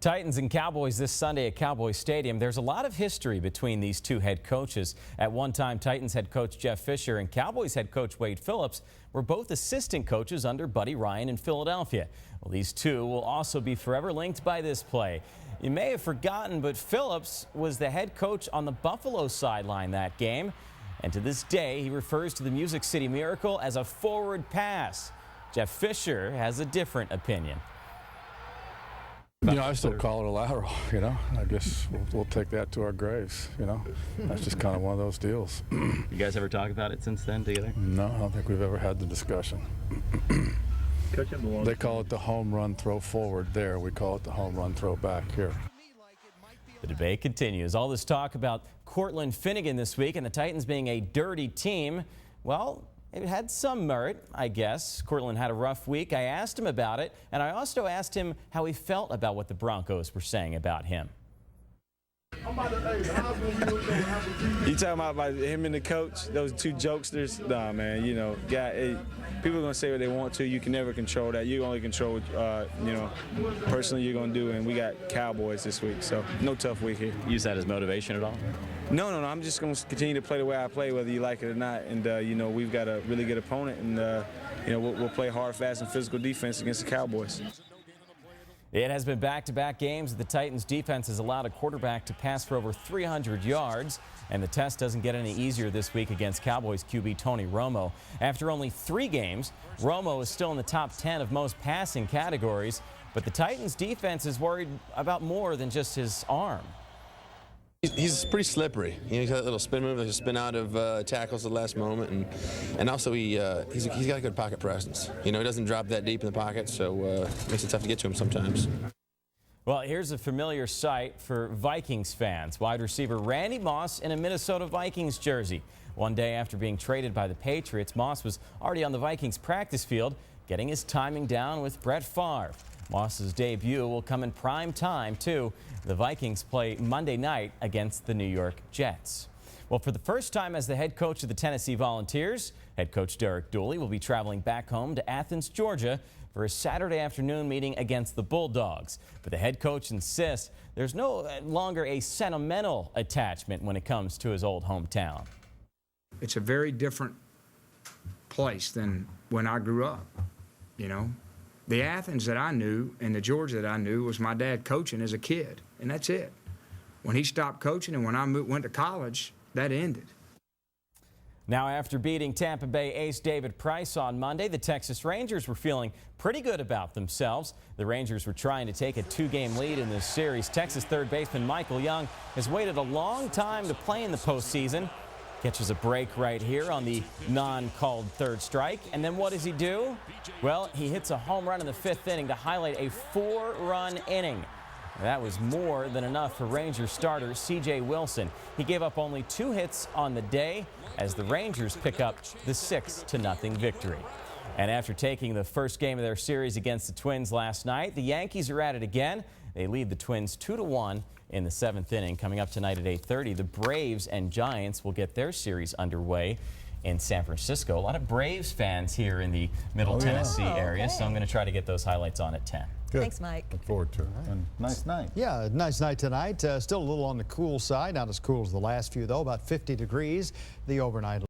Titans and Cowboys this Sunday at Cowboy Stadium. There's a lot of history between these two head coaches. At one time, Titans head coach Jeff Fisher and Cowboys head coach Wade Phillips were both assistant coaches under Buddy Ryan in Philadelphia. Well, these two will also be forever linked by this play. You may have forgotten, but Phillips was the head coach on the Buffalo sideline that game. And to this day, he refers to the Music City Miracle as a forward pass. Jeff Fisher has a different opinion. I still call it a lateral, I guess we'll take that to our graves, That's just kind of one of those deals. You guys ever talk about it since then together? No, I don't think we've ever had the discussion. They call it the home run throw forward there. We call it the home run throw back here. The debate continues. All this talk about Cortland Finnegan this week and the Titans being a dirty team. Well, it had some merit, I guess. Cortland had a rough week. I asked him about it, and I also asked him how he felt about what the Broncos were saying about him. You talking about him and the coach, those two jokesters? Nah, man, people are going to say what they want to. You can never control that. You only control what, personally you're going to do, and we got Cowboys this week, so no tough week here. Use that as motivation at all? No. I'm just going to continue to play the way I play, whether you like it or not. And, we've got a really good opponent, and, we'll play hard, fast, and physical defense against the Cowboys. It has been back-to-back games. The Titans defense has allowed a quarterback to pass for over 300 yards, and the test doesn't get any easier this week against Cowboys QB Tony Romo. After only 3 games, Romo is still in the top 10 of most passing categories, but the Titans defense is worried about more than just his arm. He's pretty slippery. He's got that little spin move, like a spin out of tackles at the last moment, and also he's got a good pocket presence. He doesn't drop that deep in the pocket, so it makes it tough to get to him sometimes. Well, here's a familiar sight for Vikings fans. Wide receiver Randy Moss in a Minnesota Vikings jersey. One day after being traded by the Patriots, Moss was already on the Vikings practice field, getting his timing down with Brett Favre. Moss's debut will come in prime time, too. The Vikings play Monday night against the New York Jets. Well, for the first time as the head coach of the Tennessee Volunteers, head coach Derek Dooley will be traveling back home to Athens, Georgia for a Saturday afternoon meeting against the Bulldogs. But the head coach insists there's no longer a sentimental attachment when it comes to his old hometown. It's a very different place than when I grew up, The Athens that I knew and the Georgia that I knew was my dad coaching as a kid, and that's it. When he stopped coaching and when I went to college, that ended. Now, after beating Tampa Bay ace David Price on Monday, the Texas Rangers were feeling pretty good about themselves. The Rangers were trying to take a 2-game lead in this series. Texas third baseman Michael Young has waited a long time to play in the postseason. Catches a break right here on the non-called third strike. And then what does he do? Well, he hits a home run in the 5th inning to highlight a 4-run inning. That was more than enough for Rangers starter C.J. Wilson. He gave up only 2 hits on the day as the Rangers pick up the 6-0 victory. And after taking the first game of their series against the Twins last night, the Yankees are at it again. They lead the Twins 2-1 in the 7th inning. Coming up tonight at 8:30, the Braves and Giants will get their series underway in San Francisco. A lot of Braves fans here in the Middle Tennessee area, so I'm going to try to get those highlights on at 10. Good. Thanks, Mike. Look forward to it. Right. And nice night. Yeah, nice night tonight. Still a little on the cool side. Not as cool as the last few, though. About 50 degrees. The overnight